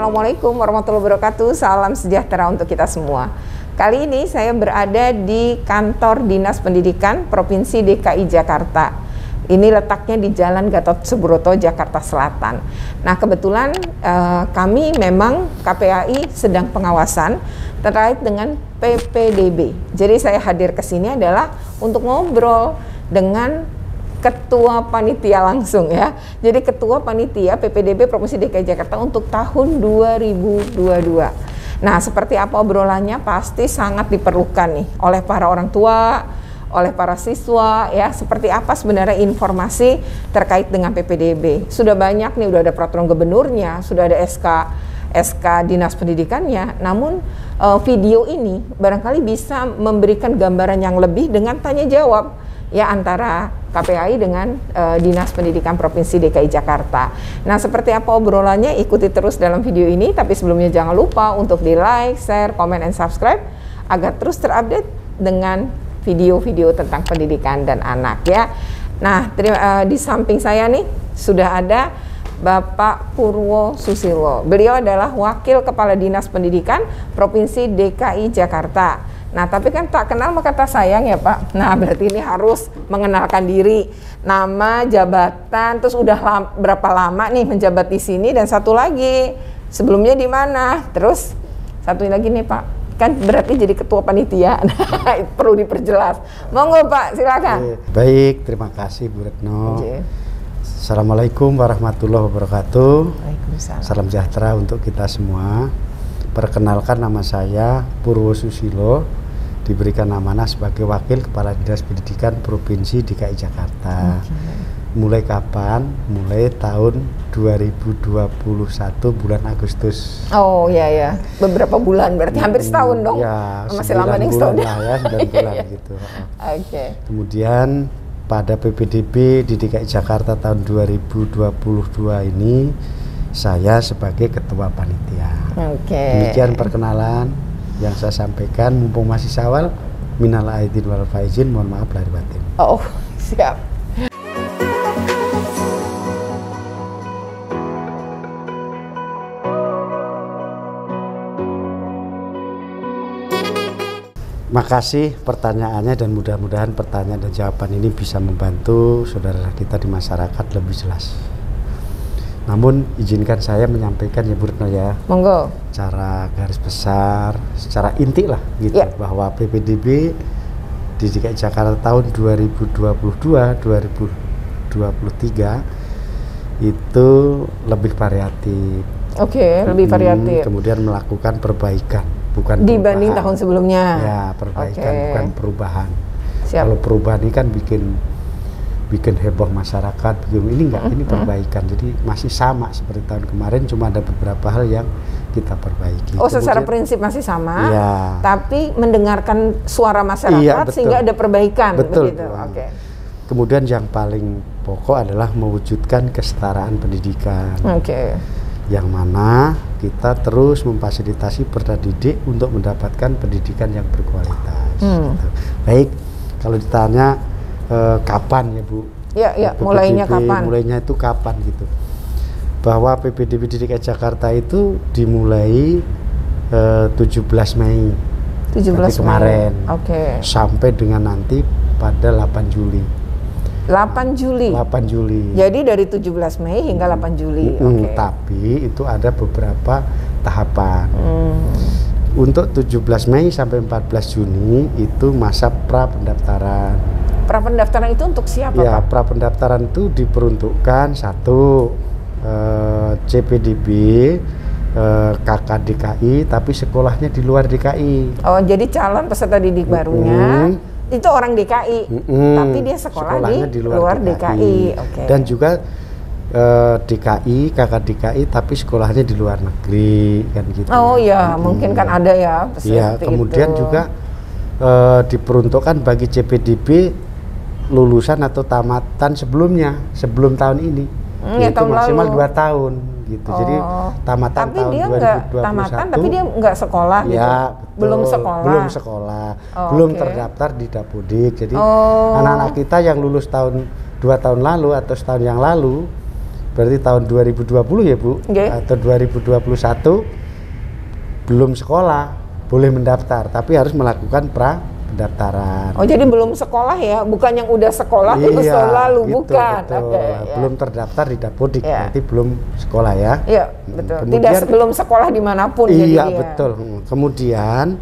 Assalamualaikum warahmatullahi wabarakatuh. Salam sejahtera untuk kita semua. Kali ini saya berada di kantor Dinas Pendidikan Provinsi DKI Jakarta. Ini letaknya di Jalan Gatot Subroto, Jakarta Selatan. Nah, kebetulan kami memang KPAI sedang pengawasan terkait dengan PPDB. Jadi saya hadir ke sini adalah untuk ngobrol dengan Ketua Panitia langsung ya. Jadi Ketua Panitia PPDB Provinsi DKI Jakarta untuk tahun 2022. Nah, seperti apa obrolannya pasti sangat diperlukan nih oleh para orang tua, oleh para siswa ya. Seperti apa sebenarnya informasi terkait dengan PPDB. Sudah banyak nih, udah ada peraturan gubernurnya, sudah ada SK Dinas Pendidikannya. Namun video ini barangkali bisa memberikan gambaran yang lebih dengan tanya jawab ya antara KPAI dengan Dinas Pendidikan Provinsi DKI Jakarta. Nah, seperti apa obrolannya ikuti terus dalam video ini, tapi sebelumnya jangan lupa untuk di like, share, comment, and subscribe agar terus terupdate dengan video-video tentang pendidikan dan anak ya. Nah, di samping saya nih sudah ada Bapak Purwo Susilo. Beliau adalah Wakil Kepala Dinas Pendidikan Provinsi DKI Jakarta. Nah, tapi kan tak kenal maka tak sayang ya Pak. Nah, berarti ini harus mengenalkan diri, nama, jabatan, terus udah berapa lama nih menjabat di sini, dan satu lagi sebelumnya di mana. Terus satu lagi nih Pak, kan berarti jadi ketua panitia. Nah, perlu diperjelas. Monggo Pak, silakan. Baik, terima kasih Bu Retno. Assalamualaikum warahmatullahi wabarakatuh. Waalaikumsalam. Salam sejahtera untuk kita semua. Perkenalkan, nama saya Purwo Susilo, diberikan amanah sebagai Wakil Kepala Dinas Pendidikan Provinsi DKI Jakarta. Mulai kapan? Mulai tahun 2021 bulan Agustus. Oh ya, beberapa bulan berarti hampir setahun dong. Ya, masih lama nih setahun lah ya, 9 bulan gitu. Oke. Kemudian pada PPDB di DKI Jakarta tahun 2022 ini saya sebagai Ketua Panitia. Demikian perkenalan yang saya sampaikan, mumpung masih awal. Minal aidin wal faizin, mohon maaf lahir batin. Oh, siap. Makasih pertanyaannya, dan mudah-mudahan pertanyaan dan jawaban ini bisa membantu saudara kita di masyarakat lebih jelas. Namun izinkan saya menyampaikan ya Bu Retno ya, monggo, cara garis besar, secara inti lah gitu, bahwa PPDB di DKI Jakarta tahun 2022-2023 itu lebih variatif. Lebih variatif. Kemudian melakukan perbaikan, bukan dibanding perubahan. tahun sebelumnya. Ya, perbaikan bukan perubahan. Siap. Kalau perubahan ini kan bikin heboh masyarakat, ini enggak, ini perbaikan. Jadi masih sama seperti tahun kemarin, cuma ada beberapa hal yang kita perbaiki. Oh, secara prinsip masih sama, ya, tapi mendengarkan suara masyarakat sehingga ada perbaikan. Betul. Begitu. Kemudian yang paling pokok adalah mewujudkan kesetaraan pendidikan. Yang mana kita terus memfasilitasi peserta didik untuk mendapatkan pendidikan yang berkualitas. Gitu. Baik, kalau ditanya kapan ya Bu? Ya, mulainya kapan? Mulainya itu kapan gitu? Bahwa PPDB di DKI Jakarta itu dimulai 17 Mei 17 kemarin, sampai dengan nanti pada 8 Juli. 8 Juli. Jadi dari 17 Mei hingga 8 Juli. Tapi itu ada beberapa tahapan. Untuk 17 Mei sampai 14 Juni itu masa pra-pendaftaran. Pra-pendaftaran itu untuk siapa ya, Pak? Pra-pendaftaran itu diperuntukkan satu CPDB, KKDKI, tapi sekolahnya di luar DKI. Oh, jadi calon peserta didik barunya itu orang DKI, tapi dia sekolahnya di luar DKI. Dan juga DKI, KKDKI, tapi sekolahnya di luar negeri, kan gitu. Oh ya, mungkin kan ada ya. Iya, kemudian itu juga diperuntukkan bagi CPDB lulusan atau tamatan sebelumnya, sebelum tahun ini, yaitu maksimal 2 tahun gitu. Jadi tamatan tapi tahun dia 2021. Tamatan, tapi dia nggak sekolah ya, gitu. Betul, belum sekolah. Belum terdaftar di Dapodik. Jadi anak-anak kita yang lulus 2 tahun lalu atau setahun yang lalu berarti tahun 2020 ya Bu, atau 2021 belum sekolah boleh mendaftar, tapi harus melakukan pendaftaran. Oh, jadi belum sekolah ya, bukan yang udah sekolah terus tahun lalu, gitu, bukan. Okay, belum terdaftar di Dapodik, berarti belum sekolah ya. Iya, betul. Kemudian, belum sekolah dimanapun. Iya, betul. Kemudian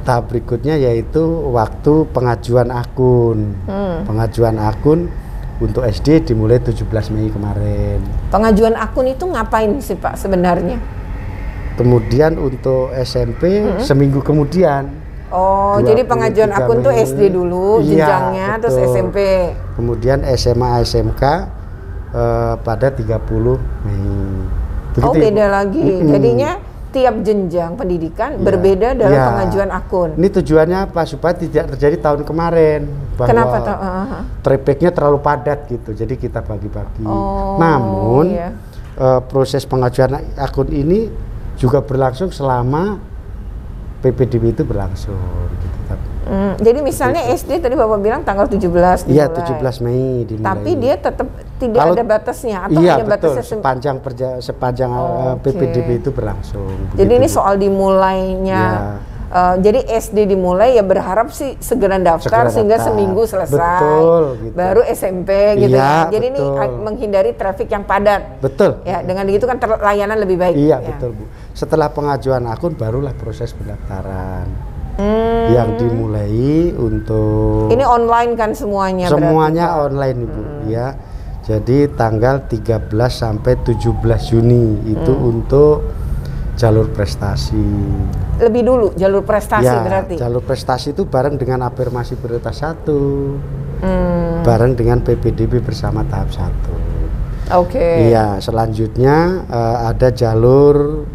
tahap berikutnya yaitu waktu pengajuan akun. Pengajuan akun untuk SD dimulai 17 Mei kemarin. Pengajuan akun itu ngapain sih Pak sebenarnya? Kemudian untuk SMP seminggu kemudian. Oh, jadi pengajuan akun tuh SD dulu jenjangnya, terus SMP. Kemudian SMA SMK pada 30 Mei. Begitu, beda lagi. Jadinya tiap jenjang pendidikan berbeda dalam pengajuan akun. Ini tujuannya apa? Supaya tidak terjadi tahun kemarin bahwa kenapa trafficnya terlalu padat gitu. Jadi kita bagi-bagi. Namun proses pengajuan akun ini juga berlangsung selama PPDB itu berlangsung gitu. Jadi misalnya SD tadi Bapak bilang tanggal 17 dimulai. Iya, 17 Mei dimulai. Tapi dia tetap tidak ada batasnya atau hanya batasnya sepanjang PPDB itu berlangsung. Jadi ini soal dimulainya. Jadi SD dimulai ya berharap sih segera daftar sehingga seminggu selesai. Betul, gitu. Baru SMP gitu ya. Jadi ini menghindari traffic yang padat. Betul. Ya, dengan begitu kan layanan lebih baik. Iya, betul Bu. Setelah pengajuan akun barulah proses pendaftaran. Yang dimulai untuk ini online kan semuanya berarti, online Ibu ya. Jadi tanggal 13 sampai 17 Juni itu untuk jalur prestasi. Lebih dulu jalur prestasi berarti. Jalur prestasi itu bareng dengan afirmasi prioritas 1. Bareng dengan PPDB bersama tahap 1. Iya, selanjutnya ada jalur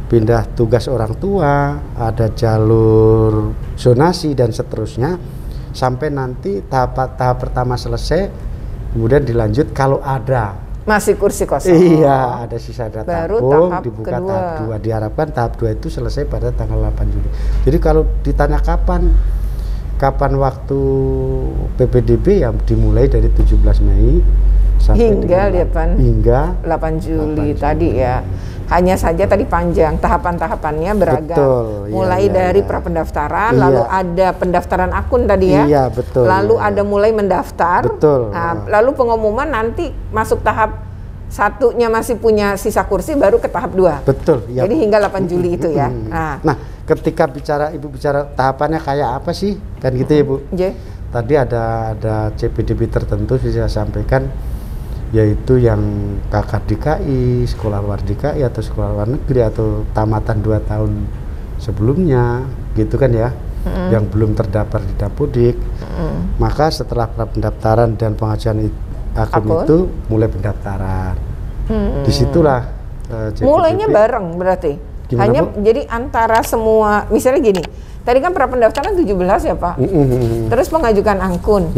pindah tugas orang tua, ada jalur zonasi dan seterusnya sampai nanti tahap pertama selesai, kemudian dilanjut kalau ada masih kursi kosong. Iya, ada sisa data tabung, dibuka kedua. Tahap 2. Diharapkan tahap 2 itu selesai pada tanggal 8 Juli. Jadi kalau ditanya kapan waktu PPDB yang dimulai dari 17 Mei sampai hingga 8 Juli tadi ya. Hanya saja tadi panjang, tahapan-tahapannya beragam. Betul, mulai dari prapendaftaran, lalu ada pendaftaran akun tadi ya. Iya, betul. Lalu ada mulai mendaftar. Betul. Nah, lalu pengumuman nanti masuk tahap 1-nya masih punya sisa kursi baru ke tahap 2. Betul, ya. Jadi hingga 8 Juli itu ya. Nah, ketika Ibu bicara tahapannya kayak apa sih? Kan gitu ya, Bu. Tadi ada CPDB tertentu saya sampaikan, yaitu yang kakak DKI, sekolah luar DKI atau sekolah luar negeri atau tamatan 2 tahun sebelumnya gitu kan ya, yang belum terdaftar di Dapodik. Maka setelah pendaftaran dan pengajuan akun itu mulai pendaftaran. Disitulah mulainya bareng berarti. Gimana, hanya Bu? Jadi antara semua, misalnya gini, tadi kan prapendaftaran 17 ya Pak, terus mengajukan akun,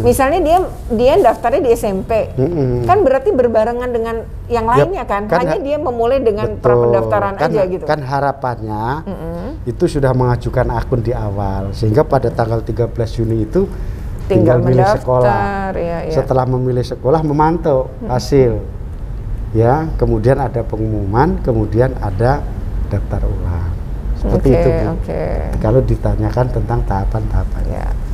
misalnya dia daftarnya di SMP, kan berarti berbarengan dengan yang lainnya kan hanya dia memulai dengan prapendaftaran aja gitu. Kan harapannya itu sudah mengajukan akun di awal, sehingga pada tanggal 13 Juni itu tinggal memilih sekolah. Setelah memilih sekolah memantau hasil, ya, kemudian ada pengumuman, kemudian ada daftar ulang. Seperti itu Bu. Kalau ditanyakan tentang tahapan-tahapan.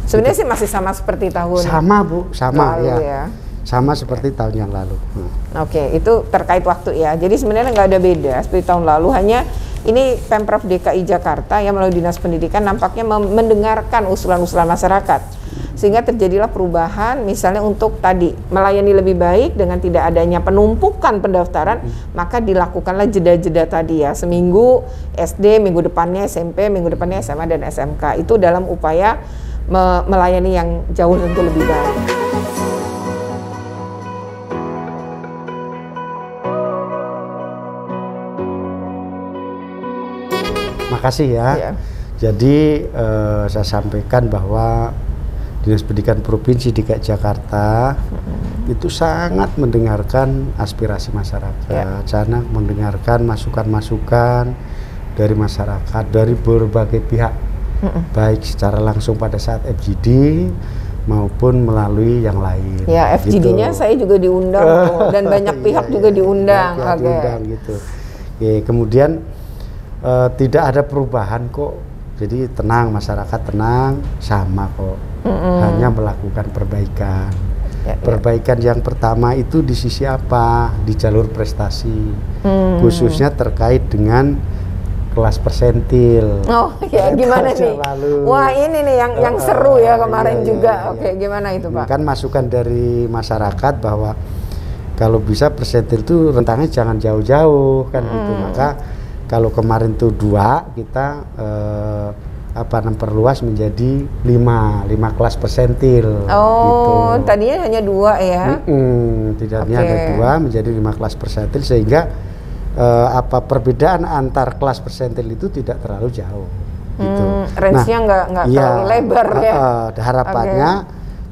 Sebenarnya sih masih sama seperti tahun. Sama Bu, sama lalu, ya. Sama seperti tahun yang lalu. Itu terkait waktu ya. Jadi sebenarnya nggak ada beda seperti tahun lalu. Hanya ini Pemprov DKI Jakarta yang melalui Dinas Pendidikan nampaknya mendengarkan usulan-usulan masyarakat. Sehingga terjadilah perubahan, misalnya untuk tadi melayani lebih baik dengan tidak adanya penumpukan pendaftaran, maka dilakukanlah jeda-jeda tadi ya, seminggu SD, minggu depannya SMP, minggu depannya SMA dan SMK, itu dalam upaya melayani yang jauh tentu lebih baik. Makasih ya. Jadi saya sampaikan bahwa Dinas Pendidikan Provinsi DKI Jakarta itu sangat mendengarkan aspirasi masyarakat, sangat mendengarkan masukan-masukan dari masyarakat, dari berbagai pihak, baik secara langsung pada saat FGD maupun melalui yang lain. Ya, FGD-nya gitu. Saya juga diundang dan banyak pihak juga diundang. Diundang gitu. Oke, kemudian tidak ada perubahan kok. Jadi tenang, masyarakat tenang, sama kok. Hanya melakukan perbaikan. Perbaikan yang pertama itu di sisi apa? Di jalur prestasi. Khususnya terkait dengan kelas persentil. Oh ya, gimana nih? Wah, ini nih yang seru ya kemarin juga. Oke, gimana itu, Pak? Kan masukan dari masyarakat bahwa kalau bisa persentil itu rentangnya jangan jauh-jauh kan gitu. Maka kalau kemarin tuh 2, kita memperluas menjadi 5 kelas persentil. Oh, gitu. Tadinya hanya 2 ya? Tidaknya ada 2 menjadi 5 kelas persentil, sehingga perbedaan antar kelas persentil itu tidak terlalu jauh. Gitu. Range-nya nggak terlalu lebar ya? Harapannya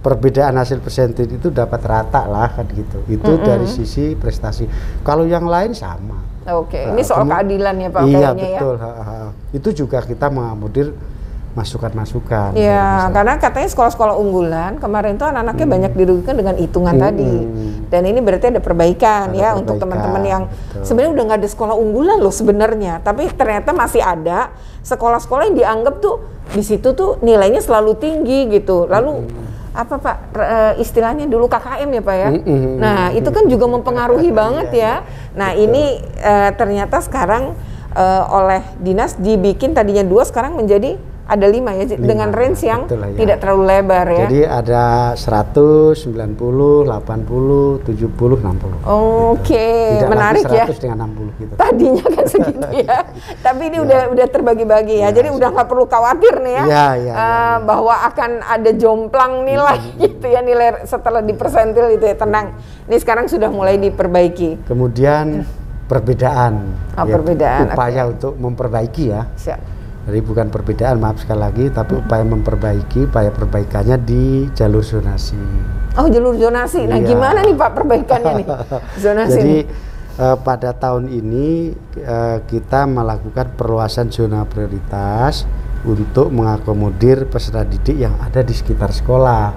perbedaan hasil persentil itu dapat rata lah kan gitu. Itu dari sisi prestasi. Kalau yang lain sama. Oke, ini soal keadilan ya Pak? Iya betul. Itu juga kita mengakomodir masukan-masukan. Iya, karena katanya sekolah-sekolah unggulan kemarin tuh anak-anaknya banyak dirugikan dengan hitungan tadi. Dan ini berarti ada perbaikan untuk teman-teman yang sebenarnya udah nggak ada sekolah unggulan loh sebenarnya, tapi ternyata masih ada sekolah-sekolah yang dianggap tuh di situ tuh nilainya selalu tinggi gitu. Lalu apa Pak istilahnya dulu KKM ya Pak ya? Nah itu kan juga mempengaruhi banget ya. Nah ini ternyata sekarang oleh dinas dibikin tadinya 2 sekarang menjadi ada 5 ya, dengan range yang tidak terlalu lebar ya. Jadi ada 100, 90, 80, 70, 60. Oke, gitu. Menarik ya. 100 dengan 60 gitu. Tadinya kan segitu ya. Tapi ini udah terbagi-bagi ya. Jadi udah nggak perlu khawatir nih ya. Bahwa akan ada jomplang nilai gitu ya, nilai setelah dipersentil itu ya, tenang. Ini sekarang sudah mulai diperbaiki. Kemudian perbedaan. Perbedaan. Upaya untuk memperbaiki ya. Siap. Jadi bukan perbedaan, maaf sekali lagi, tapi upaya memperbaiki, upaya perbaikannya di jalur zonasi. Oh, jalur zonasi. Nah, gimana nih Pak perbaikannya nih? Zonasi. Jadi pada tahun ini kita melakukan perluasan zona prioritas untuk mengakomodir peserta didik yang ada di sekitar sekolah.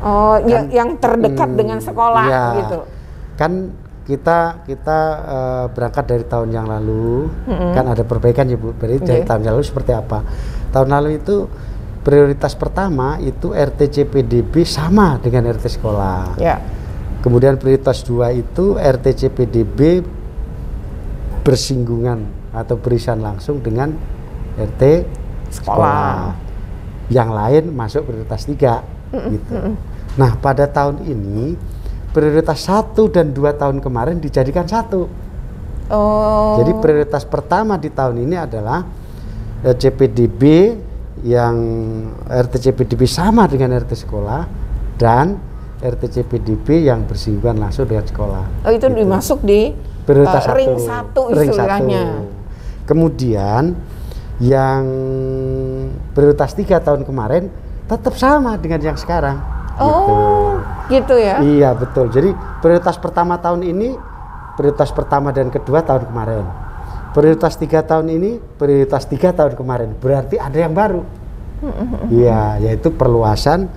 Oh, kan, yang terdekat dengan sekolah gitu. Kan kita berangkat dari tahun yang lalu, kan ada perbaikan ya Bu. Berarti dari tahun yang lalu seperti apa? Tahun lalu itu prioritas pertama itu RTCPDB sama dengan RT sekolah. Kemudian prioritas 2 itu RTCPDB bersinggungan atau beririsan langsung dengan RT sekolah. Yang lain masuk prioritas 3 gitu. Nah, pada tahun ini prioritas 1 dan 2 tahun kemarin dijadikan 1. Jadi prioritas pertama di tahun ini adalah CPDB yang RTCPDB sama dengan RT sekolah dan RTCPDB yang bersinggungan langsung dengan sekolah. Oh, itu gitu. Dimasuk di prioritas ring 1 istilahnya. Kemudian yang prioritas 3 tahun kemarin tetap sama dengan yang sekarang. Gitu ya? Iya betul. Jadi prioritas pertama tahun ini, prioritas pertama dan kedua tahun kemarin. Prioritas 3 tahun ini, prioritas 3 tahun kemarin. Berarti ada yang baru. Iya, yaitu perluasan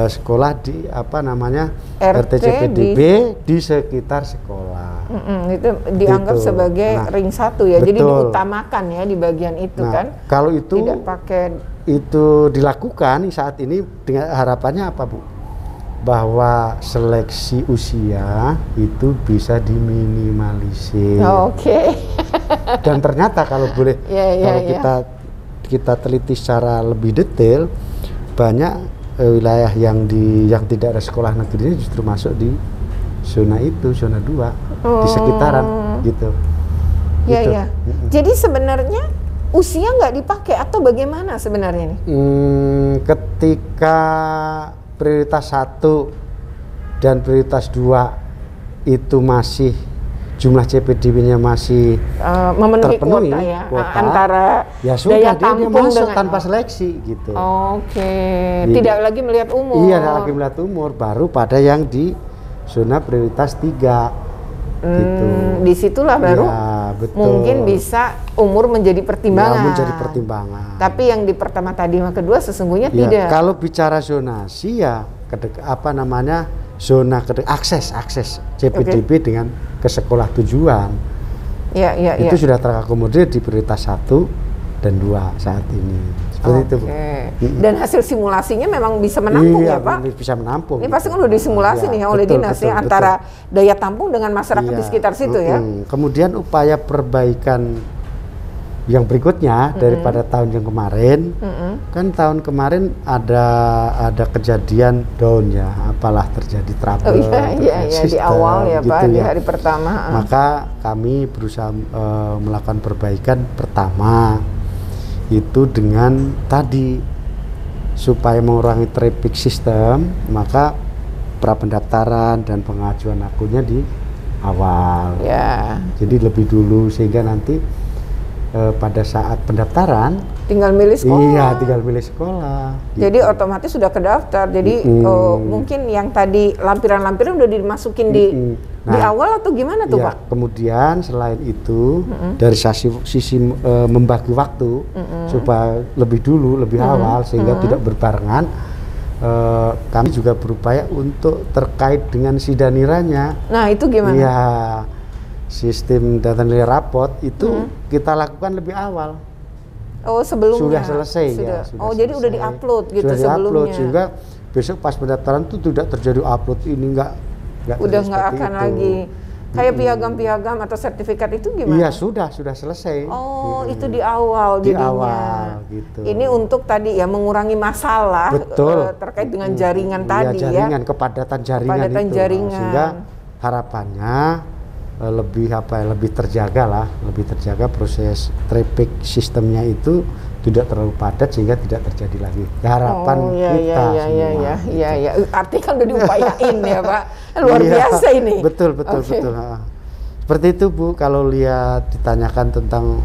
sekolah di RTCPDB di sekitar sekolah. Itu dianggap gitu. Sebagai ring 1 ya. Betul. Jadi diutamakan ya di bagian itu kan. Kalau itu tidak pakai itu dilakukan saat ini dengan harapannya apa Bu? Bahwa seleksi usia itu bisa diminimalisir. Dan ternyata kalau boleh kita teliti secara lebih detail, banyak wilayah yang tidak ada sekolah negeri justru masuk di zona itu, zona 2 di sekitaran gitu. Iya. Jadi sebenarnya usia nggak dipakai atau bagaimana sebenarnya nih? Ketika prioritas 1 dan prioritas 2 itu masih jumlah CPDB-nya masih memenuhi terpenuhi kuota antara ya sudah daya dia masuk tanpa seleksi gitu. Tidak lagi melihat umur. Iya, tidak lagi melihat umur, baru pada yang di zona prioritas 3 gitu. Disitulah baru betul. Mungkin bisa umur menjadi pertimbangan. Ya, menjadi pertimbangan. Tapi yang di pertama tadi sama kedua sesungguhnya ya, tidak. Kalau bicara zonasi ya zona akses CPDB dengan ke sekolah tujuan. Itu sudah terakomodir di prioritas 1 dan 2 saat ini. Seperti itu. Dan hasil simulasinya memang bisa menampung ya Pak? Bisa menampung. Ini pasti kan udah disimulasi nih oleh dinas ya, antara daya tampung dengan masyarakat di sekitar situ ya. Kemudian upaya perbaikan yang berikutnya daripada tahun yang kemarin, kan tahun kemarin ada kejadian down ya, apalah terjadi trouble. Di awal ya gitu Pak, di hari pertama. Maka kami berusaha melakukan perbaikan pertama itu dengan tadi supaya mengurangi traffic system, maka prapendaftaran dan pengajuan akunnya di awal. Jadi lebih dulu sehingga nanti pada saat pendaftaran tinggal milih sekolah. Iya, tinggal milih sekolah. Jadi otomatis sudah kedaftar. Jadi mungkin yang tadi lampiran-lampiran udah dimasukin di awal atau gimana tuh Pak? Kemudian selain itu dari sisi membagi waktu supaya lebih dulu, lebih awal sehingga tidak berbarengan. Kami juga berupaya untuk terkait dengan sidaniranya. Nah itu gimana? Iya. Sistem data nilai rapot itu kita lakukan lebih awal. Oh sebelumnya? Sudah selesai sudah. ya. Sudah jadi udah diupload gitu sudah sebelumnya. Sehingga besok pas pendaftaran itu tidak terjadi upload ini udah nggak akan lagi. Kayak piagam-piagam atau sertifikat itu gimana? Iya sudah selesai. Oh itu di awal jadinya. Di awal gitu. Ini untuk tadi ya mengurangi masalah terkait dengan jaringan tadi jaringan, kepadatan jaringan itu. Jaringan. Sehingga harapannya lebih terjaga proses traffic sistemnya itu tidak terlalu padat sehingga tidak terjadi lagi. Harapan kita semua. Iya. Artinya kan udah diupayain ya Pak. Luar biasa ini. Betul. Seperti itu Bu. Kalau ditanyakan tentang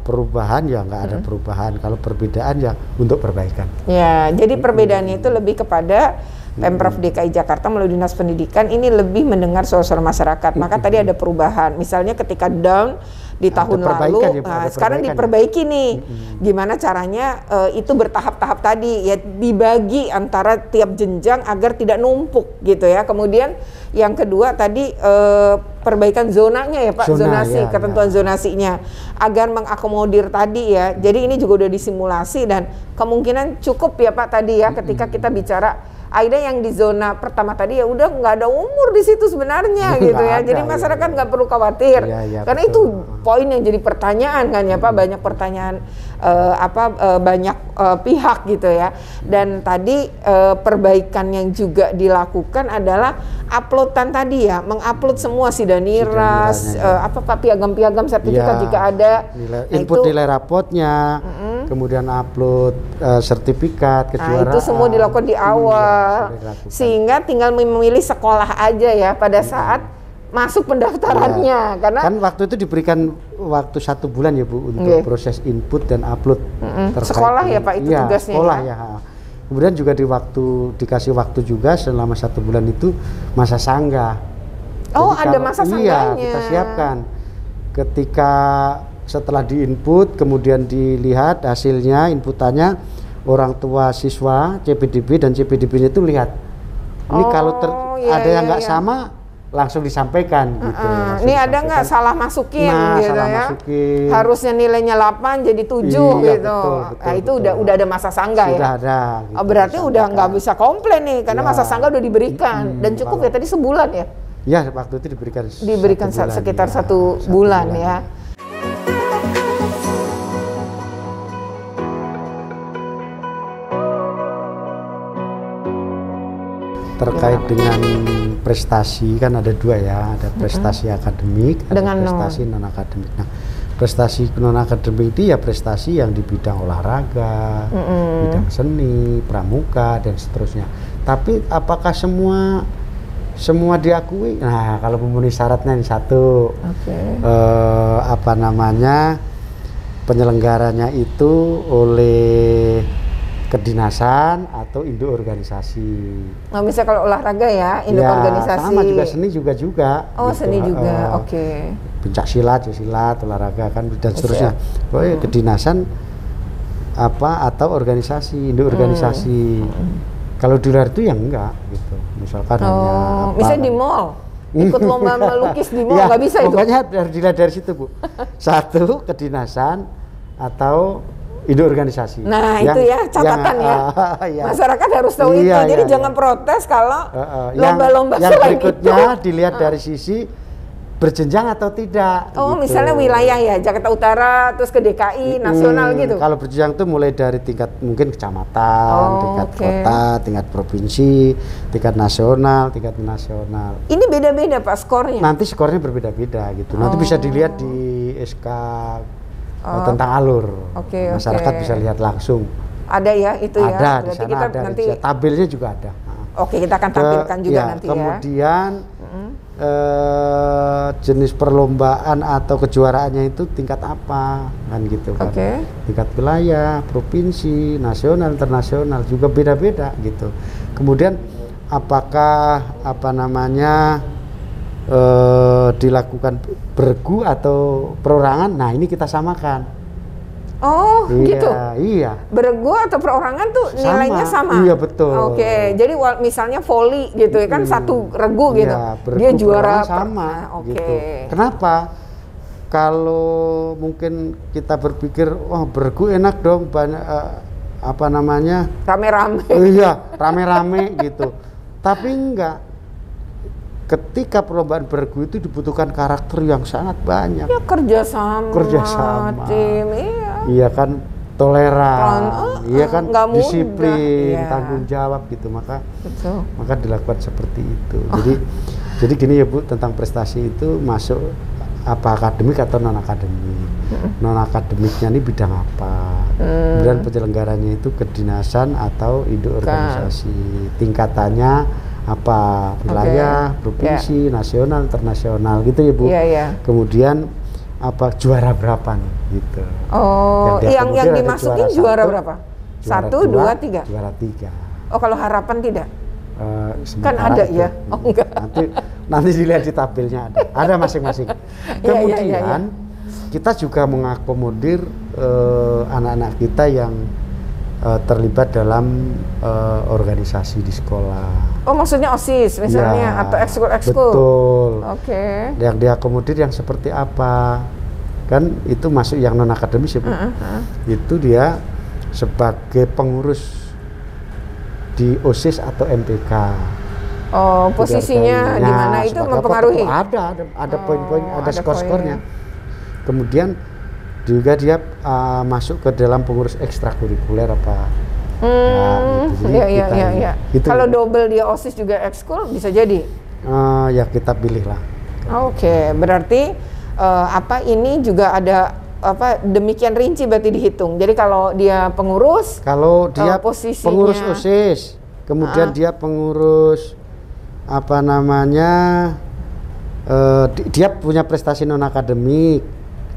perubahan ya nggak ada perubahan. Kalau perbedaan ya untuk perbaikan. Ya, jadi perbedaannya itu lebih kepada Pemprov DKI Jakarta melalui Dinas Pendidikan ini lebih mendengar suara-suara masyarakat. Maka tadi ada perubahan. Misalnya ketika down di tahun lalu, sekarang diperbaiki nih. Gimana caranya itu bertahap-tahap tadi ya, dibagi antara tiap jenjang agar tidak numpuk gitu ya. Kemudian yang kedua tadi perbaikan zonanya ya Pak, zonasi, ketentuan zonasinya agar mengakomodir tadi ya. Jadi ini juga udah disimulasi dan kemungkinan cukup ya Pak tadi ya ketika kita bicara Aida yang di zona pertama tadi ya udah nggak ada umur di situ sebenarnya gitu ya. Jadi masyarakat nggak perlu khawatir. Karena itu poin yang jadi pertanyaan kan ya Pak, banyak pertanyaan banyak pihak gitu ya. Dan tadi perbaikan yang juga dilakukan adalah uploadan tadi ya, mengupload semua sidaniras, piagam-piagam sertifikat jika ada. Input nilai rapotnya, kemudian upload sertifikat kejuaraan. Itu semua dilakukan di awal. Sehingga tinggal memilih sekolah aja ya pada saat masuk pendaftarannya. Karena kan waktu itu diberikan waktu 1 bulan ya Bu untuk proses input dan upload sekolah ya Pak itu tugasnya sekolah ya. Kemudian juga dikasih waktu juga selama 1 bulan itu masa sanggah. Jadi ada masa sanggahnya. Iya, kita siapkan ketika setelah diinput kemudian dilihat hasilnya, inputannya, orang tua siswa CPDB dan CPDB-nya itu lihat. Ini kalau ada yang nggak sama langsung disampaikan gitu. Ini ada nggak salah masukin gitu salah ya. Masukin. Harusnya nilainya 8 jadi 7 gitu. Betul, itu udah ada masa sanggah ya. Sudah ada. Gitu, berarti udah nggak bisa komplain nih karena masa sanggah udah diberikan dan cukup ya tadi sebulan ya. Ya waktu itu diberikan sekitar 1 bulan ya. Terkait dengan prestasi kan ada 2 ya, ada prestasi akademik, ada prestasi non akademik. Nah, prestasi non akademik itu ya prestasi yang di bidang olahraga, bidang seni, pramuka dan seterusnya. Tapi apakah semua diakui? Nah, kalau memenuhi syaratnya ini satu, penyelenggaranya itu oleh kedinasan atau induk organisasi. Nah, misalnya kalau olahraga ya, induk organisasi. Sama juga seni juga. Oh, gitu. Seni juga. Oke. Pencak silat, olahraga kan dan seterusnya. Oh ya, kedinasan atau organisasi, induk organisasi. Kalau di luar itu ya enggak gitu. Misalkan hanya misalnya di mall. Ikut lomba melukis di mall nggak bisa itu. Pokoknya dilihat dari situ, Bu. Satu, kedinasan atau induk organisasi. Nah, itu ya catatan ya. Masyarakat harus tahu itu. Jadi jangan protes kalau lomba-lomba yang selain berikutnya itu. dilihat dari sisi berjenjang atau tidak. Oh, gitu. Misalnya wilayah ya, Jakarta Utara terus ke DKI, nasional gitu. Kalau berjenjang itu mulai dari tingkat mungkin kecamatan, tingkat kota, tingkat provinsi, tingkat nasional, tingkat nasional. Ini beda-beda Pak skornya? Nanti skornya berbeda-beda gitu. Nanti bisa dilihat di SK tentang alur. Masyarakat bisa lihat langsung. Ada ya itu ya. Ada di sana, ada nanti tabelnya juga ada. Oke, kita akan tampilkan juga nanti ya. Kemudian jenis perlombaan atau kejuaraannya itu tingkat apa kan gitu kan. Tingkat wilayah, provinsi, nasional, internasional juga beda-beda gitu. Kemudian apakah dilakukan bergu atau perorangan? Nah, ini kita samakan. Oh, gitu. Iya. Bergu atau perorangan tuh nilainya sama. Iya, betul. Oke, jadi misalnya voli gitu ya kan satu regu gitu. Dia juara sama gitu. Kenapa? Kalau mungkin kita berpikir, bergu enak dong, banyak rame-rame. Iya, rame-rame gitu. Tapi enggak. Ketika perlombaan bergu itu dibutuhkan karakter yang sangat banyak. Ya, kerjasama. Tim, iya kan, toleran, iya kan, disiplin, tanggung jawab gitu. Maka dilakukan seperti itu. Jadi gini ya Bu, tentang prestasi itu masuk apa akademik atau non akademik. Non akademiknya ini bidang apa? Kemudian penyelenggaranya itu kedinasan atau induk organisasi. Tingkatannya apa, wilayah, provinsi, nasional, internasional gitu ya Bu. Kemudian juara berapa nih gitu. Yang dimasukin juara berapa? Juara 1, 2, 3. Juara 3. Oh, kalau harapan tidak? Kan ada itu. Ya? Oh, enggak. Nanti dilihat di tabelnya ada masing-masing. Kemudian kita juga mengakomodir anak-anak kita yang terlibat dalam organisasi di sekolah. Oh, maksudnya OSIS misalnya atau ekskul-ekskul. Betul. Yang diakomodir yang seperti apa? Kan itu masuk yang non akademis ya Bu. Itu dia sebagai pengurus di OSIS atau MPK. Oh, posisinya di mana itu mempengaruhi? Ada poin-poin, ada skor-skornya. Kemudian juga dia masuk ke dalam pengurus ekstrakurikuler apa? Gitu. Kalau double dia OSIS juga ekskul bisa jadi? Ya kita pilih lah. Oke, berarti ini juga ada demikian rinci berarti dihitung. Jadi kalau dia pengurus, posisinya, pengurus OSIS, kemudian dia pengurus dia punya prestasi non akademik,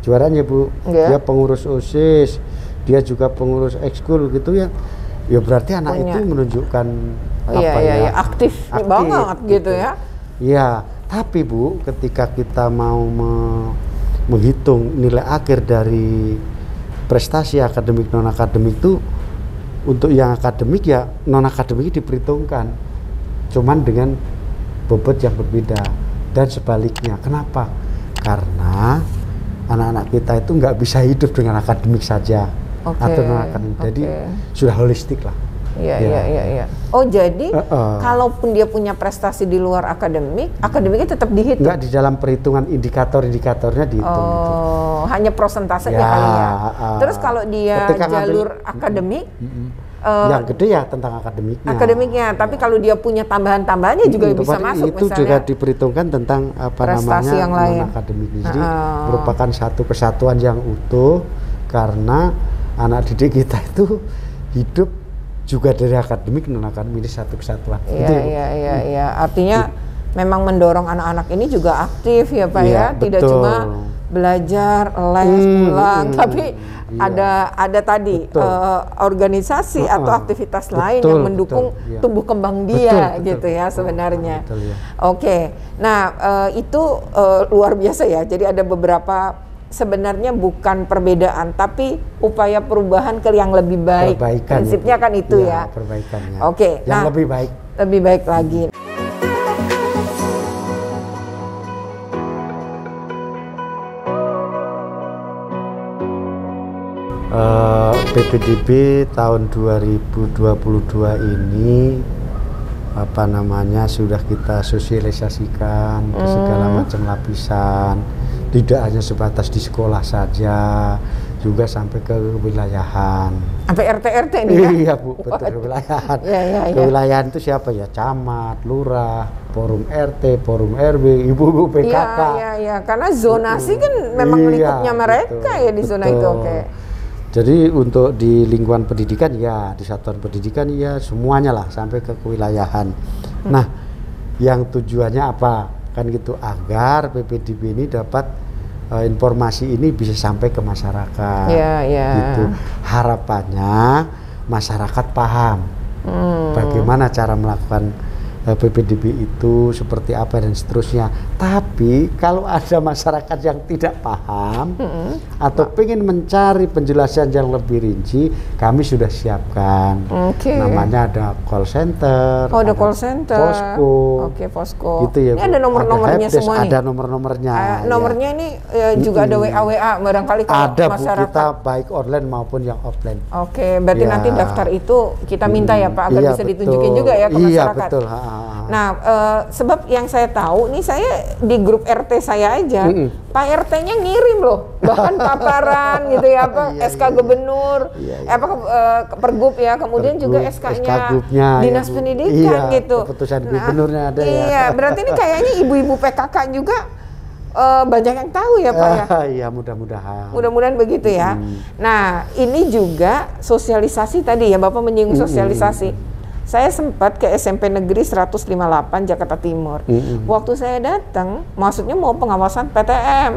juaranya Bu. Dia pengurus OSIS, dia juga pengurus ekskul gitu ya. Ya berarti anak itu menunjukkan aktif banget gitu ya. Iya, tapi Bu, ketika kita mau menghitung nilai akhir dari prestasi akademik non akademik itu, untuk yang akademik ya non akademik diperhitungkan, cuman dengan bobot yang berbeda dan sebaliknya. Kenapa? Karena anak-anak kita itu nggak bisa hidup dengan akademik saja. Atau non akademik, jadi sudah holistik lah. Iya. Oh, jadi kalaupun dia punya prestasi di luar akademiknya tetap dihitung? Enggak, di dalam perhitungan indikator-indikatornya dihitung. Oh, hanya prosentasenya kali ya. Terus kalau dia jalur akademik, yang gede ya tentang akademiknya. Tapi kalau dia punya tambahan-tambahannya juga bisa masuk. Itu misalnya, juga diperhitungkan tentang prestasi yang lain. Non akademik. Jadi merupakan satu kesatuan yang utuh, karena anak didik kita itu hidup juga dari akademik non akademik, satu kesatuan. Iya. Artinya memang mendorong anak-anak ini juga aktif ya Pak ya. Tidak cuma belajar, les, pulang, tapi ada tadi organisasi atau aktivitas lain yang mendukung tumbuh kembang dia gitu ya sebenarnya. Oke, nah itu luar biasa ya. Jadi ada beberapa sebenarnya bukan perbedaan, tapi upaya perubahan ke yang lebih baik. Perbaikan, prinsipnya kan itu ya. Perbaikannya. Oke, yang lebih baik. Lebih baik lagi. PPDB tahun 2022 ini sudah kita sosialisasikan ke segala macam lapisan, tidak hanya sebatas di sekolah saja, juga sampai ke wilayahan. Sampai RT ini ya? Iya Bu, betul, wilayahan. Kewilayahan itu siapa ya? Camat, lurah, forum RT, forum RW, ibu-ibu PKK. Iya, karena zonasi kan memang lingkupnya mereka ya di zona itu. Jadi untuk di lingkungan pendidikan ya, di satuan pendidikan ya, semuanya lah sampai ke kewilayahan. Nah, yang tujuannya apa? Kan gitu, agar PPDB ini dapat informasi ini bisa sampai ke masyarakat. Gitu. Harapannya masyarakat paham bagaimana cara melakukan PPDB itu seperti apa dan seterusnya. Tapi kalau ada masyarakat yang tidak paham atau pengen mencari penjelasan yang lebih rinci, kami sudah siapkan. Namanya ada call center. Ada call center. Posko. Posko. Gitu ya. Ini ada nomor-nomornya semua nih. Ada nomor-nomornya. Nomornya ini juga ada WA barangkali kalau ada masyarakat. Bu, kita baik online maupun yang offline. Berarti nanti daftar itu kita minta ya Pak agar bisa ditunjukin juga ya ke masyarakat. Iya betul. Nah, sebab yang saya tahu nih, saya di grup RT saya aja, Pak RT-nya ngirim loh bahan paparan gitu ya, SK gubernur, ke Pergub ya, kemudian juga SK-nya Dinas Pendidikan gitu. Keputusan gubernurnya ada ya. Iya, berarti ini kayaknya ibu-ibu PKK juga banyak yang tahu ya Pak ya. Iya, mudah-mudahan. Mudah-mudahan begitu ya. Nah, ini juga sosialisasi tadi ya, Bapak menyinggung sosialisasi. Saya sempat ke SMP Negeri 158 Jakarta Timur. Waktu saya datang, maksudnya mau pengawasan PTM.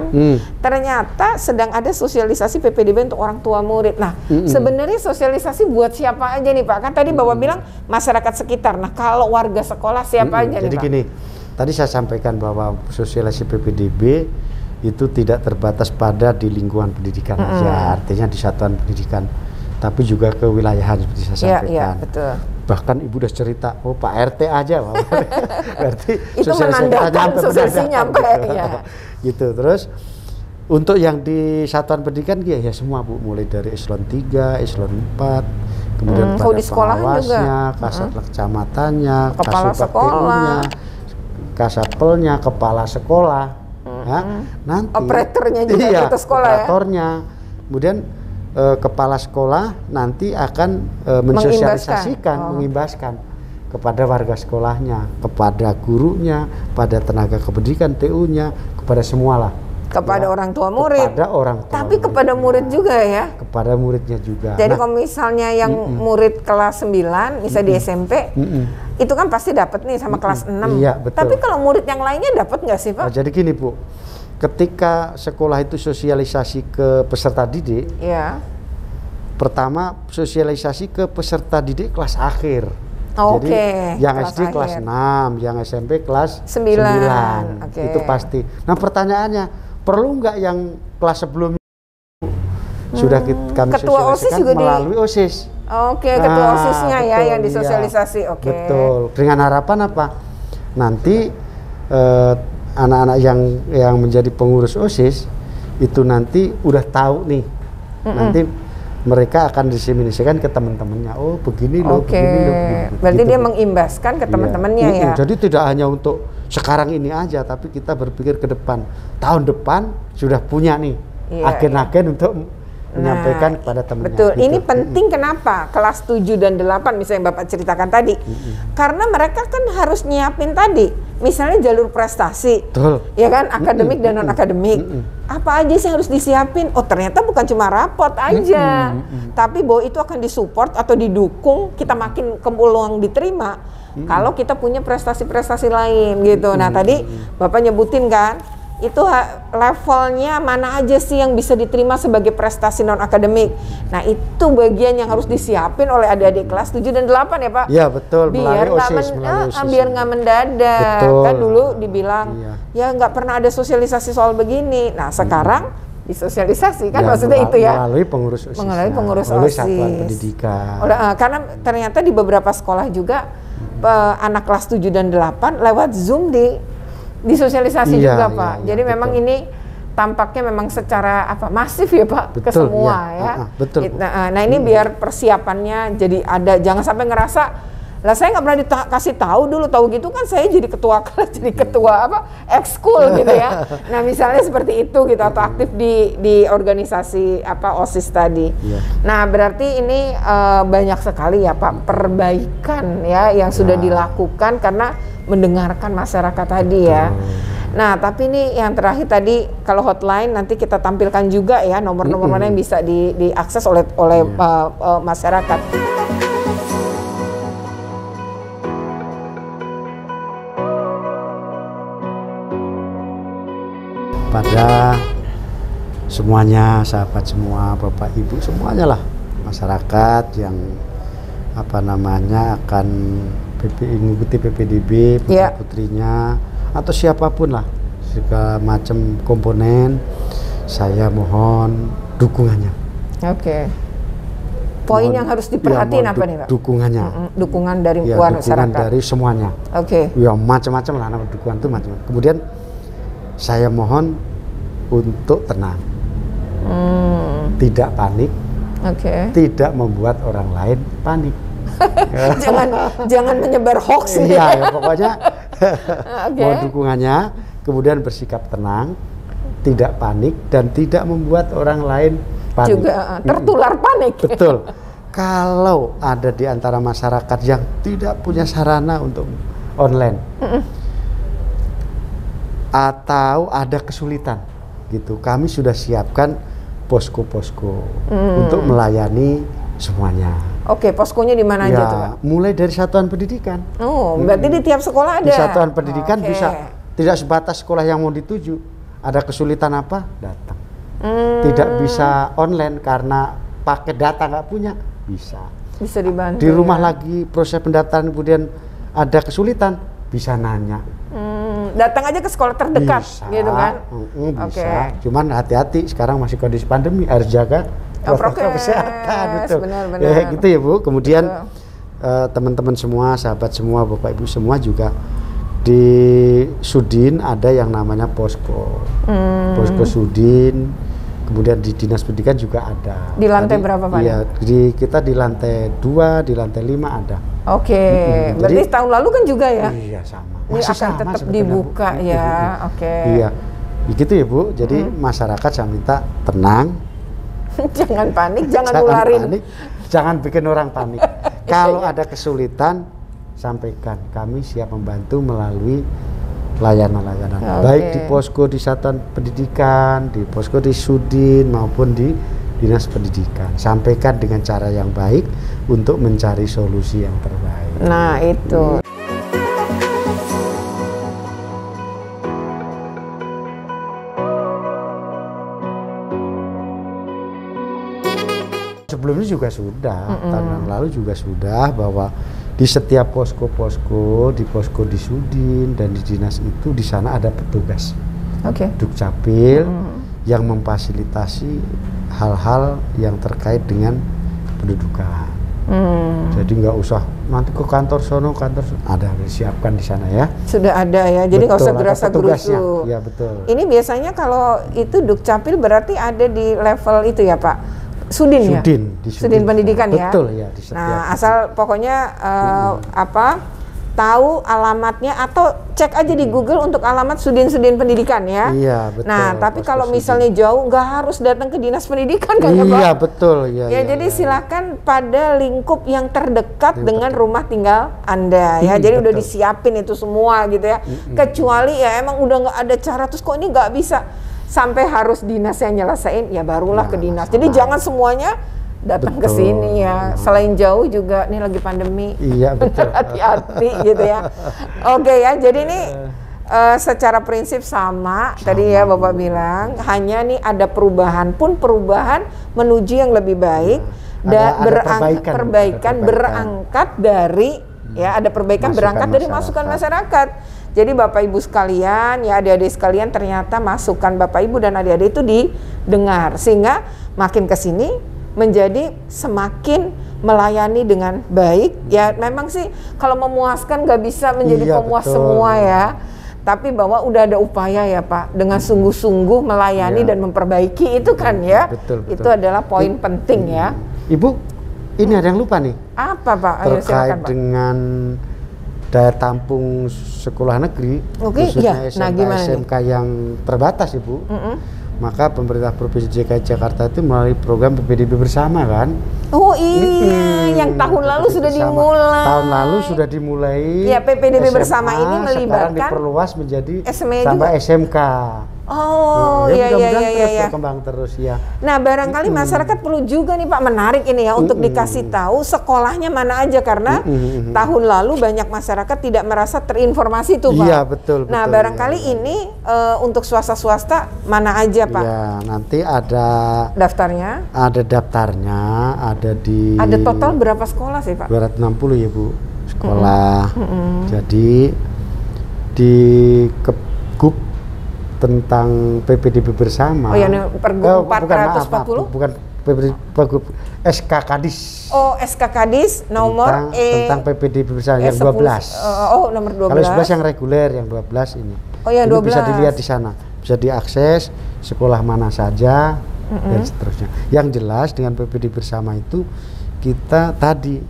Ternyata sedang ada sosialisasi PPDB untuk orang tua murid. Nah, sebenarnya sosialisasi buat siapa aja nih Pak? Kan tadi Bapak bilang masyarakat sekitar. Nah, kalau warga sekolah siapa aja nih Pak? Jadi gini, tadi saya sampaikan bahwa sosialisasi PPDB itu tidak terbatas pada di lingkungan pendidikan aja, artinya di satuan pendidikan, tapi juga ke wilayahan seperti saya sampaikan. Iya, betul. Bahkan ibu udah cerita, oh Pak RT aja, berarti itu menandakan sosialisasi nyampe ya. Gitu. Terus untuk yang di satuan pendidikan ya semua Bu, mulai dari eselon 3, eselon 4, kemudian pada pengawasnya, kasat kecamatannya, kepala sekolah, kasapelnya, kepala sekolah, nanti operatornya juga ke sekolah operatornya, kemudian kepala sekolah nanti akan mensosialisasikan, mengimbaskan kepada warga sekolahnya, kepada gurunya, pada tenaga kependidikan, TU-nya, kepada semualah. Kepada orang tua murid. Kepada orang tua. Tapi kepada murid juga ya. Kepada muridnya juga. Jadi kalau misalnya yang murid kelas 9, misalnya di SMP, itu kan pasti dapat nih sama kelas 6. Iya, betul. Tapi kalau murid yang lainnya dapat nggak sih Pak? Nah, jadi gini Bu. Ketika sekolah itu sosialisasi ke peserta didik, pertama sosialisasi ke peserta didik kelas akhir. Jadi yang SD kelas 6, yang SMP kelas 9. Itu pasti. Nah pertanyaannya, perlu nggak yang kelas sebelumnya? Sudah kami ketua OSIS juga melalui OSIS. Ketua OSISnya ya yang disosialisasi. Betul. Dengan harapan apa? Nanti anak-anak yang menjadi pengurus OSIS itu nanti udah tahu nih, nanti mereka akan diseminasikan ke teman-temannya. Oh begini loh, begini loh. Berarti gitu, dia mengimbaskan ke teman-temannya ya. Jadi tidak hanya untuk sekarang ini aja, tapi kita berpikir ke depan. Tahun depan sudah punya nih agen-agen untuk menyampaikan kepada temannya. Betul. Gitu. Ini penting kenapa? Kelas 7 dan 8 misalnya yang Bapak ceritakan tadi. Karena mereka kan harus nyiapin tadi. Misalnya jalur prestasi. Betul. Ya kan, akademik dan non akademik. Apa aja sih harus disiapin? Oh, ternyata bukan cuma rapot aja. Tapi bahwa itu akan disupport atau didukung, kita makin peluang diterima kalau kita punya prestasi-prestasi lain gitu. Nah, tadi Bapak nyebutin kan itu levelnya mana aja sih yang bisa diterima sebagai prestasi non akademik. Nah, itu bagian yang harus disiapin oleh adik-adik kelas 7 dan 8 ya Pak. Iya betul. Biar nggak mendadak. Betul. Kan dulu dibilang ya nggak pernah ada sosialisasi soal begini. Nah sekarang disosialisasi kan maksudnya itu ya. Melalui pengurus OSIS. Melalui pengurus melalui OSIS. satuan pendidikan. Karena ternyata di beberapa sekolah juga anak kelas 7 dan 8 lewat Zoom disosialisasi juga Pak. Jadi betul. Memang ini tampaknya memang secara masif ya Pak, betul, ke semua ya. Betul. Nah ini biar persiapannya jadi ada, jangan sampai ngerasa lah saya nggak pernah dikasih tahu dulu, tahu gitu kan saya jadi ketua kelas, jadi ketua ekskul gitu ya. Nah misalnya seperti itu gitu, atau aktif di organisasi OSIS tadi. Nah berarti ini banyak sekali ya Pak perbaikan ya yang sudah dilakukan karena mendengarkan masyarakat tadi ya. Nah tapi ini yang terakhir tadi, kalau hotline nanti kita tampilkan juga ya nomor-nomor mana yang bisa diakses oleh masyarakat. Pada semuanya, sahabat semua, Bapak Ibu semuanya lah, masyarakat yang akan mengikuti PPDB, putra-putrinya atau siapapun lah, segala macam komponen, saya mohon dukungannya. Poin yang harus diperhatiin apa nih Pak? Dukungannya. Dukungan dari masyarakat. Dukungan dari semuanya. Ya macam-macam lah, nama dukungan itu macam-macam. Kemudian saya mohon untuk tenang, tidak panik, tidak membuat orang lain panik. jangan menyebar hoax. Iya, pokoknya mohon dukungannya, kemudian bersikap tenang, tidak panik dan tidak membuat orang lain panik. Juga tertular panik. Betul. Kalau ada di antara masyarakat yang tidak punya sarana untuk online, atau ada kesulitan gitu, kami sudah siapkan posko-posko untuk melayani semuanya. Poskonya di mana aja tuh Pak? Mulai dari satuan pendidikan. Berarti di tiap sekolah ada? Di satuan pendidikan bisa, tidak sebatas sekolah yang mau dituju. Ada kesulitan apa, datang. Tidak bisa online karena paket data nggak punya, bisa dibantu. Di rumah lagi proses pendaftaran, kemudian ada kesulitan, bisa nanya. Datang aja ke sekolah terdekat, gitu kan? Bisa. Cuman hati-hati, sekarang masih kondisi pandemi, harus jaga protokol kesehatan. Benar. Gitu ya Bu. Kemudian teman-teman semua, sahabat semua, Bapak Ibu semua juga di Sudin ada yang namanya posko. Posko Sudin. Kemudian di Dinas Pendidikan juga ada. Di lantai berapa Pak? Iya, kita di lantai 2, di lantai 5 ada. Berarti tahun lalu kan juga ya? Iya, sama. Ini akan tetap dibuka ya. Iya, begitu ya Bu. Jadi masyarakat saya minta tenang, jangan panik, jangan nularin, jangan bikin orang panik. Kalau ada kesulitan, sampaikan. Kami siap membantu melalui layanan-layanan, baik di posko di satuan pendidikan, di posko di Sudin maupun di Dinas Pendidikan. Sampaikan dengan cara yang baik untuk mencari solusi yang terbaik. Nah itu. Sebelumnya juga sudah, tahun lalu juga sudah, bahwa di setiap posko-posko, di posko di Sudin dan di dinas itu, di sana ada petugas Dukcapil yang memfasilitasi hal-hal yang terkait dengan pendudukan. Jadi nggak usah nanti ke kantor sono, ada disiapkan di sana ya. Sudah ada ya, jadi nggak usah gerasa-gerusu. Ya betul. Ini biasanya kalau itu Dukcapil berarti ada di level itu ya Pak? Sudin ya? Sudin pendidikan ya? Betul ya. Nah asal pokoknya tahu alamatnya atau cek aja di Google untuk alamat Sudin pendidikan ya? Iya betul. Nah tapi kalau misalnya jauh nggak harus datang ke dinas pendidikan kan ya Pak? Iya betul. Ya jadi silakan pada lingkup yang terdekat dengan rumah tinggal Anda ya. Jadi udah disiapin itu semua gitu ya. Kecuali ya emang udah nggak ada cara, terus kok ini nggak bisa sampai harus dinas yang nyelesain, ya barulah ke dinas. Jadi jangan semuanya datang ke sini ya. Selain jauh juga nih lagi pandemi. Iya betul. Hati-hati gitu ya. Oke ya. Jadi ini Secara prinsip sama tadi ya Bapak bilang, hanya nih ada perubahan menuju yang lebih baik, perbaikan berangkat dari ada perbaikan berangkat dari masukan masyarakat. Jadi Bapak Ibu sekalian, ya adik-adik sekalian, ternyata masukan Bapak Ibu dan adik-adik itu didengar, sehingga makin ke sini menjadi semakin melayani dengan baik. Ya memang sih kalau memuaskan nggak bisa menjadi pemuas semua ya. Tapi bahwa udah ada upaya ya Pak, dengan sungguh-sungguh melayani dan memperbaiki itu kan ya. Betul. Itu adalah poin penting ya. Ibu, ini ada yang lupa nih. Apa Pak? Ayo, terkait silakan, Pak. dengan daya tampung sekolah negeri, khususnya SMK yang terbatas Ibu. Maka pemerintah Provinsi DKI Jakarta itu melalui program PPDB bersama kan. Oh iya, yang tahun lalu sudah dimulai. Tahun lalu sudah dimulai. Ya, PPDB bersama ini melibatkan sekarang diperluas menjadi SMA sampai juga. SMK. Oh iya. Terus berkembang terus ya. Nah barangkali masyarakat perlu juga nih Pak, menarik ini ya untuk dikasih tahu sekolahnya mana aja, karena tahun lalu banyak masyarakat tidak merasa terinformasi tuh Pak. Iya betul. Nah barangkali ini untuk swasta mana aja Pak? Iya, nanti ada daftarnya. Ada daftarnya, ada di. Ada total berapa sekolah sih Pak? 260 ya Bu sekolah. Jadi di Kepgub tentang PPDB bersama. Oh ya, Pergub 440? Bukan Pergub, SK Kadis. Oh, SK Kadis nomor tentang PPDB bersama yang 12. Nomor 12. Kalau 11 yang reguler, yang 12 ini. Oh ya, 12. Ini bisa dilihat di sana. Bisa diakses sekolah mana saja dan seterusnya. Yang jelas dengan PPDB bersama itu kita tadi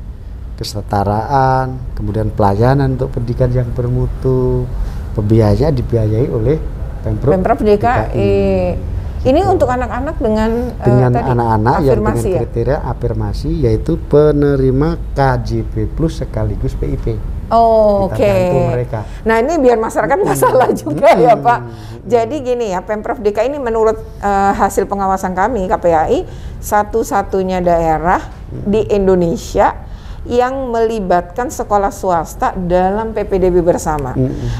kesetaraan, kemudian pelayanan untuk pendidikan yang bermutu, pembiayaan dibiayai oleh Pemprov DKI. Ini untuk anak-anak dengan anak-anak yang dengan kriteria afirmasi, yaitu penerima KJP Plus sekaligus PIP. Oh, oke. Nah ini biar masyarakat nggak salah juga ya Pak. Jadi gini ya, Pemprov DKI ini menurut hasil pengawasan kami KPAI satu-satunya daerah di Indonesia yang melibatkan sekolah swasta dalam PPDB bersama.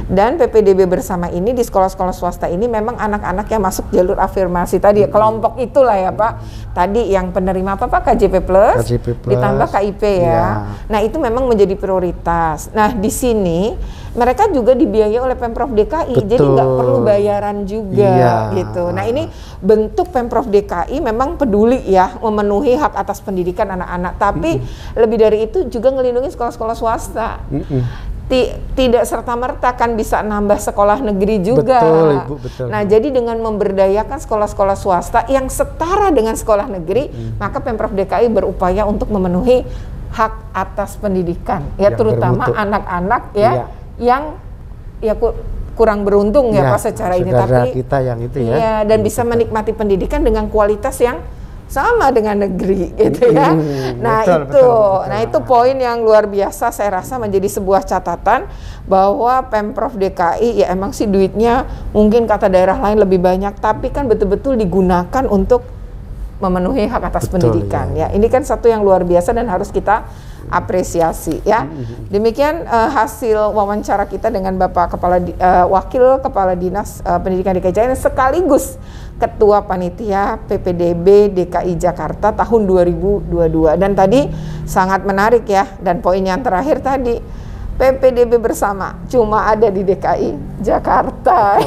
Dan PPDB bersama ini di sekolah-sekolah swasta ini memang anak-anak yang masuk jalur afirmasi tadi, kelompok itulah ya Pak. Tadi yang penerima apa Pak? KJP Plus, ditambah KIP ya. Nah itu memang menjadi prioritas. Nah di sini mereka juga dibiayai oleh Pemprov DKI, jadi nggak perlu bayaran juga gitu. Nah ini bentuk Pemprov DKI memang peduli ya memenuhi hak atas pendidikan anak-anak, tapi lebih dari itu juga ngelindungi sekolah-sekolah swasta. Tidak serta-merta kan bisa nambah sekolah negeri juga. Betul, Ibu, betul. Nah jadi dengan memberdayakan sekolah-sekolah swasta yang setara dengan sekolah negeri, maka Pemprov DKI berupaya untuk memenuhi hak atas pendidikan ya, terutama anak-anak yang kurang beruntung ya Pak secara ini, tapi kita yang itu ya. Dan bisa menikmati pendidikan dengan kualitas yang sama dengan negeri gitu ya. Nah betul. Itu poin yang luar biasa, saya rasa menjadi sebuah catatan bahwa Pemprov DKI ya emang sih duitnya mungkin kata daerah lain lebih banyak, tapi kan betul-betul digunakan untuk memenuhi hak atas pendidikan ya. Ini kan satu yang luar biasa dan harus kita apresiasi ya. Demikian hasil wawancara kita dengan Bapak Wakil Kepala Dinas Pendidikan DKI Jakarta sekaligus Ketua Panitia PPDB DKI Jakarta tahun 2022. Dan tadi sangat menarik ya, dan poin yang terakhir tadi, PPDB bersama cuma ada di DKI Jakarta.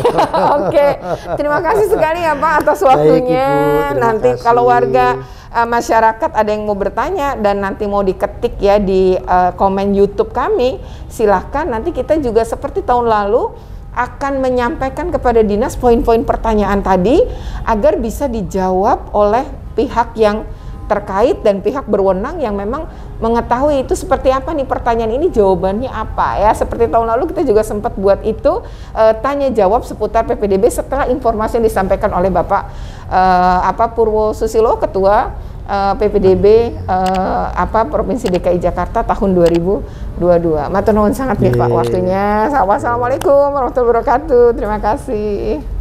Oke, terima kasih sekali ya Pak atas waktunya. Baik, Ibu, nanti kasih. Kalau warga masyarakat ada yang mau bertanya dan nanti mau diketik ya di komen YouTube kami, silahkan. Nanti kita juga seperti tahun lalu akan menyampaikan kepada dinas poin-poin pertanyaan tadi agar bisa dijawab oleh pihak yang terkait dan pihak berwenang yang memang mengetahui itu seperti apa nih pertanyaan ini, jawabannya apa ya. Seperti tahun lalu kita juga sempat buat itu tanya jawab seputar PPDB setelah informasi yang disampaikan oleh Bapak Purwo Susilo, Ketua PPDB Provinsi DKI Jakarta tahun 2022. Matur nuwun sangat nih Pak waktunya. Wassalamualaikum warahmatullahi wabarakatuh. Terima kasih.